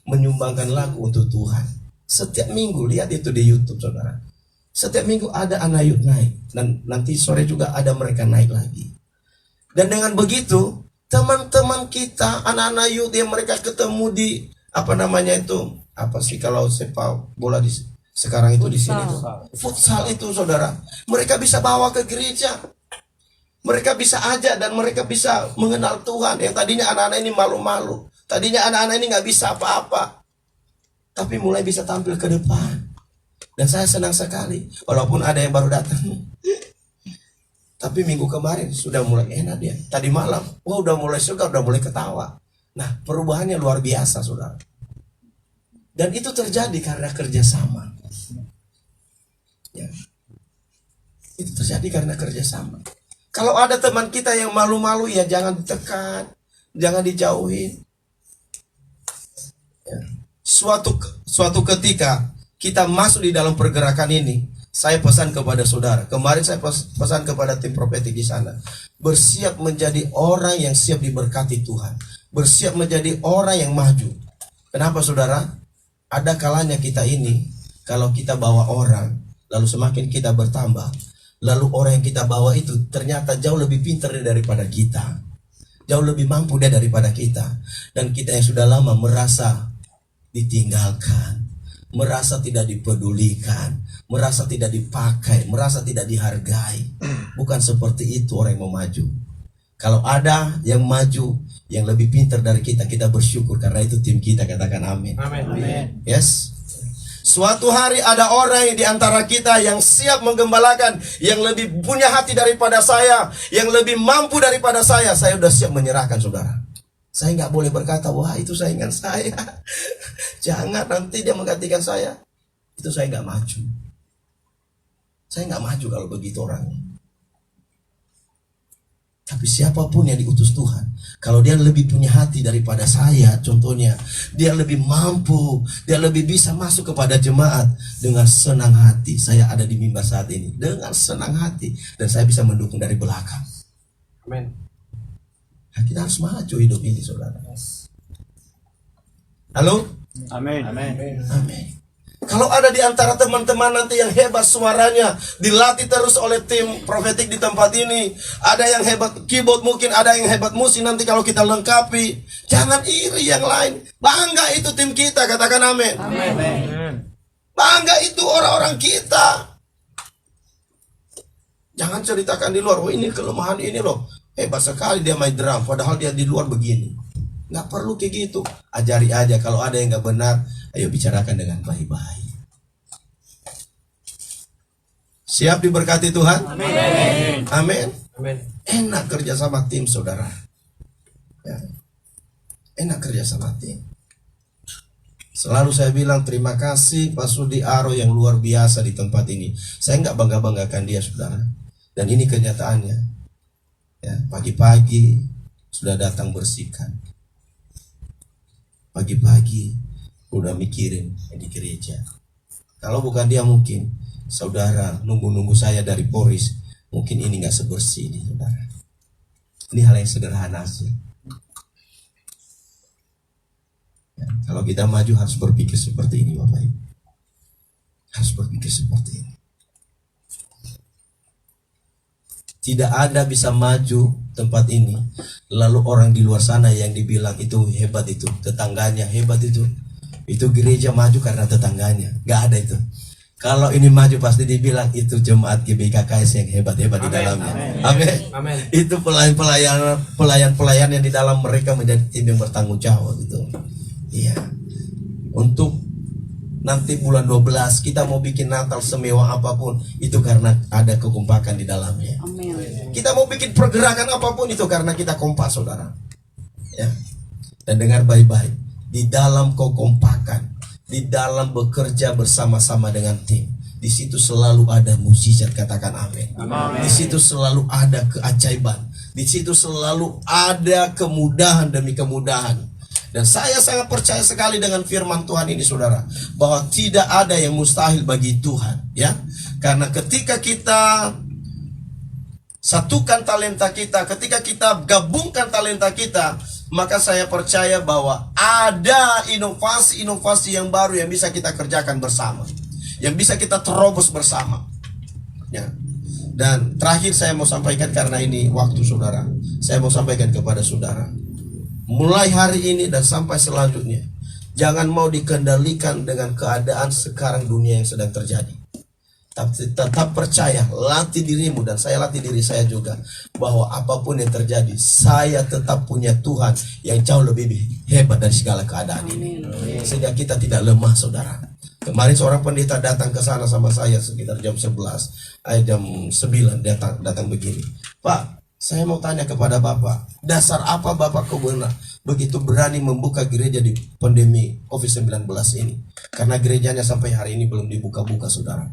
menyumbangkan lagu untuk Tuhan. Setiap minggu, lihat itu di YouTube saudara. Setiap minggu ada anak youth naik, dan nanti sore juga ada mereka naik lagi. Dan dengan begitu, teman-teman kita, anak-anak youth yang mereka ketemu di apa sih kalau sepak bola di sekarang itu di sini tuh, futsal itu saudara, mereka bisa bawa ke gereja. Mereka bisa ajak dan mereka bisa mengenal Tuhan. Yang tadinya anak-anak ini malu-malu. Tadinya anak-anak ini nggak bisa apa-apa. Tapi mulai bisa tampil ke depan. Dan saya senang sekali. Walaupun ada yang baru datang. Tapi minggu kemarin sudah mulai enak dia. Tadi malam, wah udah mulai suka, udah mulai ketawa. Nah, perubahannya luar biasa, saudara. Dan itu terjadi karena kerjasama. Ya. Itu terjadi karena kerjasama. Kalau ada teman kita yang malu-malu, ya jangan ditekan, jangan dijauhin. Ya. Suatu ketika kita masuk di dalam pergerakan ini, saya pesan kepada saudara. Kemarin saya pesan kepada tim profetik di sana. Bersiap menjadi orang yang siap diberkati Tuhan. Bersiap menjadi orang yang maju. Kenapa saudara? Ada kalanya kita ini, kalau kita bawa orang, lalu semakin kita bertambah, lalu orang yang kita bawa itu ternyata jauh lebih pintar daripada kita. Jauh lebih mampu dia daripada kita. Dan kita yang sudah lama merasa ditinggalkan, merasa tidak dipedulikan, merasa tidak dipakai, merasa tidak dihargai. Bukan seperti itu orang yang mau maju. Kalau ada yang maju, yang lebih pintar dari kita, kita bersyukur karena itu tim kita. Katakan amin. Amin. Yes. Suatu hari ada orang yang di antara kita yang siap menggembalakan, yang lebih punya hati daripada saya, yang lebih mampu daripada saya. Saya sudah siap menyerahkan, saudara. Saya nggak boleh berkata, wah itu saingan saya. Jangan, nanti dia menggantikan saya. Itu saya nggak maju. Saya nggak maju kalau begitu orangnya. Tapi siapapun yang diutus Tuhan, kalau dia lebih punya hati daripada saya, contohnya, dia lebih mampu, dia lebih bisa masuk kepada jemaat dengan senang hati. Saya ada di mimbar saat ini dengan senang hati, dan saya bisa mendukung dari belakang. Amin. Nah, kita harus maju hidup ini, saudara. Halo? Amin. Amin. Kalau ada di antara teman-teman nanti yang hebat suaranya, dilatih terus oleh tim profetik di tempat ini, ada yang hebat keyboard, mungkin ada yang hebat musik, nanti kalau kita lengkapi, jangan iri yang lain. Bangga itu tim kita, katakan amin. Bangga itu orang-orang kita. Jangan ceritakan di luar, oh ini kelemahan ini loh, hebat sekali dia main drum, padahal dia di luar begini. Nggak perlu kayak gitu. Ajari aja, kalau ada yang nggak benar, ayo bicarakan dengan baik-baik. Siap diberkati Tuhan? Amin. Amin. Amin. Enak kerja sama tim, saudara. Ya. Enak kerja sama tim. Selalu saya bilang terima kasih Pak Sudi Aro yang luar biasa di tempat ini. Saya nggak bangga-banggakan dia, saudara. Dan ini kenyataannya. Ya, pagi-pagi sudah datang bersihkan. Pagi-pagi udah mikirin di gereja. Kalau bukan dia, mungkin saudara nunggu-nunggu saya dari Poris, mungkin ini nggak sebersih ini, saudara. Ini hal yang sederhana sih. Ya, kalau kita maju harus berpikir seperti ini, Bapak Ibu. Harus berpikir seperti ini. Tidak ada bisa maju tempat ini lalu orang di luar sana yang dibilang itu hebat, itu tetangganya hebat, itu gereja maju karena tetangganya. Gak ada itu. Kalau ini maju pasti dibilang itu jemaat GBKKS yang hebat-hebat di dalamnya. Amin. Itu pelayan-pelayan yang di dalam mereka menjadi tim yang bertanggung jawab itu. Iya. Untuk nanti bulan 12 kita mau bikin Natal semewah apapun, itu karena ada kekompakan di dalamnya. Amin. Kita mau bikin pergerakan apapun, itu karena kita kompak, saudara. Ya. Dan dengar baik-baik, di dalam kekompakan, di dalam bekerja bersama-sama dengan tim, di situ selalu ada mukjizat, katakan amin. Di situ selalu ada keajaiban, di situ selalu ada kemudahan demi kemudahan. Dan saya sangat percaya sekali dengan firman Tuhan ini, saudara, bahwa tidak ada yang mustahil bagi Tuhan, ya. Karena ketika kita satukan talenta kita, ketika kita gabungkan talenta kita, maka saya percaya bahwa ada inovasi-inovasi yang baru yang bisa kita kerjakan bersama, yang bisa kita terobos bersama, ya. Dan terakhir saya mau sampaikan, karena ini waktu, saudara, saya mau sampaikan kepada saudara, mulai hari ini dan sampai selanjutnya, jangan mau dikendalikan dengan keadaan sekarang dunia yang sedang terjadi. Tapi tetap percaya, latih dirimu dan saya latih diri saya juga, bahwa apapun yang terjadi, saya tetap punya Tuhan yang jauh lebih hebat dari segala keadaan ini. Sehingga kita tidak lemah, saudara. Kemarin seorang pendeta datang ke sana sama saya sekitar jam 11, jam 9 datang begini. Pak, saya mau tanya kepada Bapak, dasar apa Bapak begitu berani membuka gereja di pandemi COVID-19 ini? Karena gerejanya sampai hari ini belum dibuka-buka, saudara.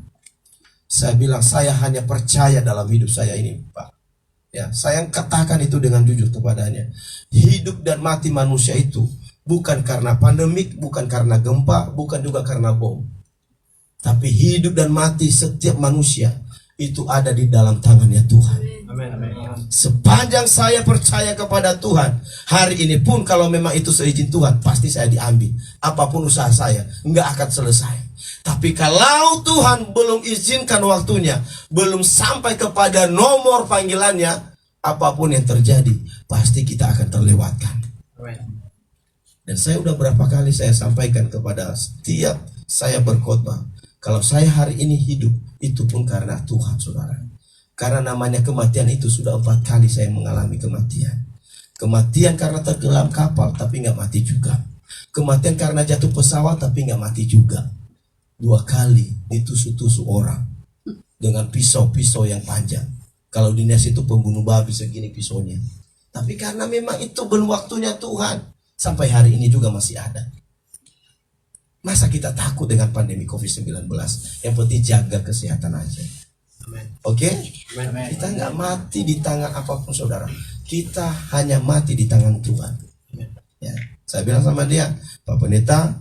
Saya bilang, saya hanya percaya dalam hidup saya ini, Pak. Ya, saya katakan itu dengan jujur kepadanya. Hidup dan mati manusia itu bukan karena pandemik, bukan karena gempa, bukan juga karena bom. Tapi hidup dan mati setiap manusia itu ada di dalam tangannya Tuhan. Amin. Amin. Sepanjang saya percaya kepada Tuhan, hari ini pun kalau memang itu seizin Tuhan, pasti saya diambil. Apapun usaha saya, nggak akan selesai. Tapi kalau Tuhan belum izinkan waktunya, belum sampai kepada nomor panggilannya, apapun yang terjadi, pasti kita akan terlewatkan. Amin. Dan saya udah berapa kali saya sampaikan kepada setiap saya berkhotbah, kalau saya hari ini hidup, itu pun karena Tuhan, saudara. Karena namanya kematian itu sudah 4 kali saya mengalami kematian. Kematian karena tenggelam kapal, tapi nggak mati juga. Kematian karena jatuh pesawat, tapi nggak mati juga. 2 kali ditusuk-tusuk orang dengan pisau-pisau yang panjang. Kalau dinas itu pembunuh babi segini pisaunya. Tapi karena memang itu belum waktunya Tuhan, sampai hari ini juga masih ada. Masa kita takut dengan pandemi COVID-19? Yang penting jaga kesehatan aja. Oke? Amin. Kita nggak mati di tangan apapun, saudara. Kita hanya mati di tangan Tuhan. Ya, saya bilang sama dia, Pak Pendeta,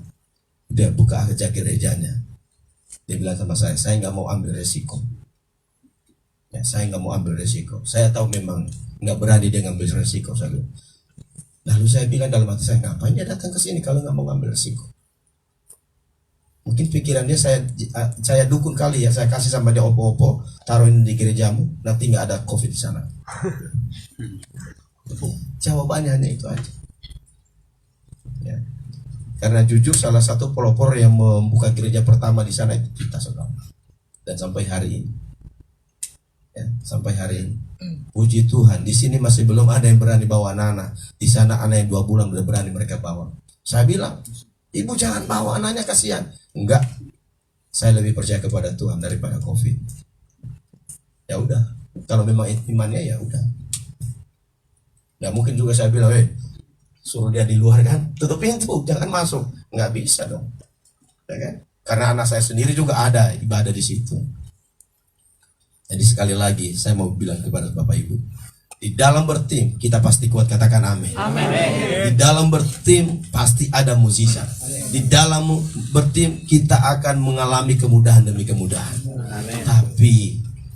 dia buka aja gerejanya. Dia bilang sama saya nggak mau ambil resiko. Ya, saya nggak mau ambil resiko. Saya tahu memang nggak berani dia ngambil resiko. Lalu saya bilang dalam hati saya, ngapain dia datang ke sini kalau nggak mau ngambil resiko? Mungkin pikiran dia saya dukun kali ya, saya kasih sama dia opo-opo, taruhin di gerejamu, nanti nggak ada COVID di sana. Jawabannya hanya itu aja. Ya. Karena jujur salah satu pelopor yang membuka gereja pertama di sana itu kita, saudara. Dan sampai hari ini, ya, sampai hari ini, puji Tuhan, di sini masih belum ada yang berani bawa anak-anak. Di sana anak yang 2 bulan udah berani mereka bawa. Saya bilang, ibu jangan bawa anaknya, kasihan. Enggak, saya lebih percaya kepada Tuhan daripada COVID. Ya udah, kalau memang imannya ya udah. Nggak mungkin juga saya bilang, suruh dia di luar kan, tutup pintu, jangan masuk. Nggak bisa dong, ya kan? Karena anak saya sendiri juga ada ibadah di situ. Jadi sekali lagi saya mau bilang kepada Bapak Ibu, di dalam bertim kita pasti kuat, katakan amin. Amin. Di dalam bertim pasti ada mukjizat. Di dalam bertim kita akan mengalami kemudahan demi kemudahan. Amin. Tapi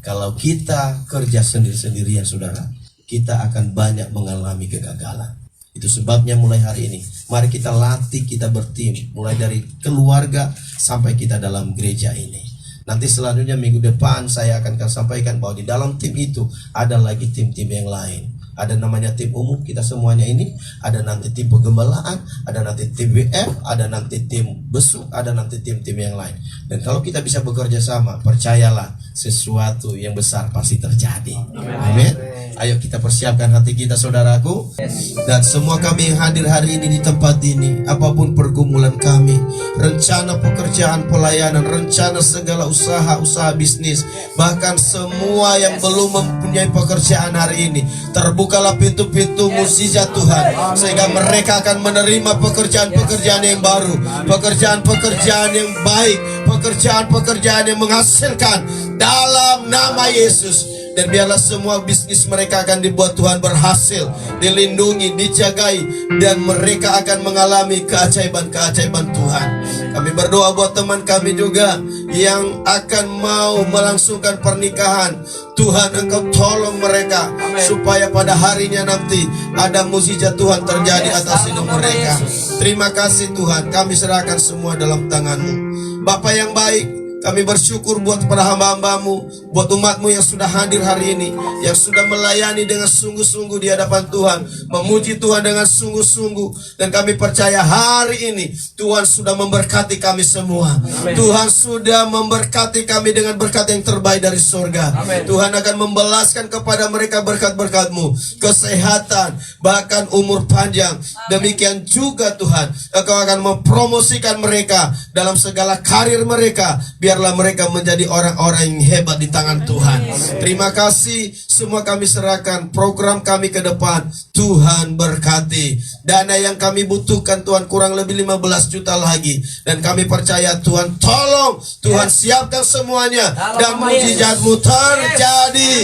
kalau kita kerja sendiri-sendirian, saudara, kita akan banyak mengalami kegagalan. Itu sebabnya mulai hari ini, mari kita latih, kita bertim, mulai dari keluarga sampai kita dalam gereja ini. Nanti selanjutnya minggu depan saya akan sampaikan bahwa di dalam tim itu ada lagi tim-tim yang lain. Ada namanya tim umum, kita semuanya ini. Ada nanti tim penggembalaan, ada nanti tim WF, ada nanti tim besuk, ada nanti tim-tim yang lain. Dan kalau kita bisa bekerja sama, percayalah sesuatu yang besar pasti terjadi. Amin. Ayo kita persiapkan hati kita, saudaraku. Dan semua kami yang hadir hari ini di tempat ini, apapun pergumulan kami, rencana pekerjaan, pelayanan, rencana segala usaha bisnis, bahkan semua yang belum mempunyai pekerjaan hari ini, terbukalah pintu-pintu mukjizat Tuhan, sehingga mereka akan menerima pekerjaan-pekerjaan yang baru, pekerjaan-pekerjaan yang baik, pekerjaan-pekerjaan yang menghasilkan dalam nama Yesus. Dan biarlah semua bisnis mereka akan dibuat Tuhan berhasil, dilindungi, dijagai, dan mereka akan mengalami keajaiban-keajaiban Tuhan. Kami berdoa buat teman kami juga yang akan mau melangsungkan pernikahan. Tuhan, Engkau tolong mereka supaya pada harinya nanti ada mukjizat Tuhan terjadi atas hidup mereka. Terima kasih Tuhan, kami serahkan semua dalam tangan-Mu. Bapa yang baik, Kami bersyukur buat para hamba-hambamu, buat umatmu yang sudah hadir hari ini, yang sudah melayani dengan sungguh-sungguh di hadapan Tuhan, memuji Tuhan dengan sungguh-sungguh. Dan kami percaya hari ini Tuhan sudah memberkati kami semua. Tuhan sudah memberkati kami dengan berkat yang terbaik dari surga. Tuhan akan membalaskan kepada mereka berkat-berkat-Mu, kesehatan, bahkan umur panjang. Demikian juga Tuhan, Engkau akan mempromosikan mereka dalam segala karir mereka. Biarlah mereka menjadi orang-orang yang hebat di tangan Tuhan. Terima kasih, semua kami serahkan program kami ke depan. Tuhan berkati. Dana yang kami butuhkan Tuhan kurang lebih 15 juta lagi. Dan kami percaya Tuhan tolong, Tuhan siapkan semuanya. Dan mujizat-Mu terjadi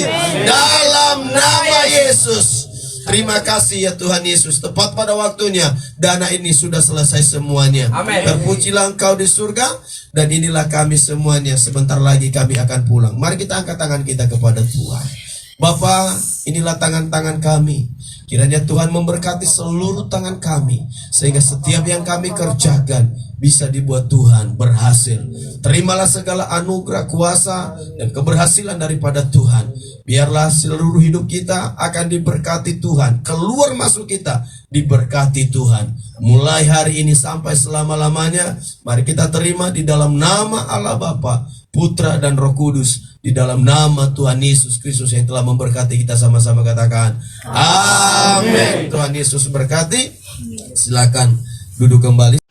dalam nama Yesus. Terima kasih ya Tuhan Yesus. Tepat pada waktunya dana ini sudah selesai semuanya. Terpujilah Engkau di surga. Dan inilah kami semuanya. Sebentar lagi kami akan pulang. Mari kita angkat tangan kita kepada Tuhan. Bapa, inilah tangan-tangan kami. Kiranya Tuhan memberkati seluruh tangan kami, sehingga setiap yang kami kerjakan bisa dibuat Tuhan berhasil. Terimalah segala anugerah, kuasa, dan keberhasilan daripada Tuhan. Biarlah seluruh hidup kita akan diberkati Tuhan. Keluar masuk kita diberkati Tuhan. Mulai hari ini sampai selama-lamanya, mari kita terima di dalam nama Allah Bapa, Putra dan Roh Kudus. Di dalam nama Tuhan Yesus Kristus yang telah memberkati kita, sama-sama katakan amin. Tuhan Yesus berkati. Silakan duduk kembali.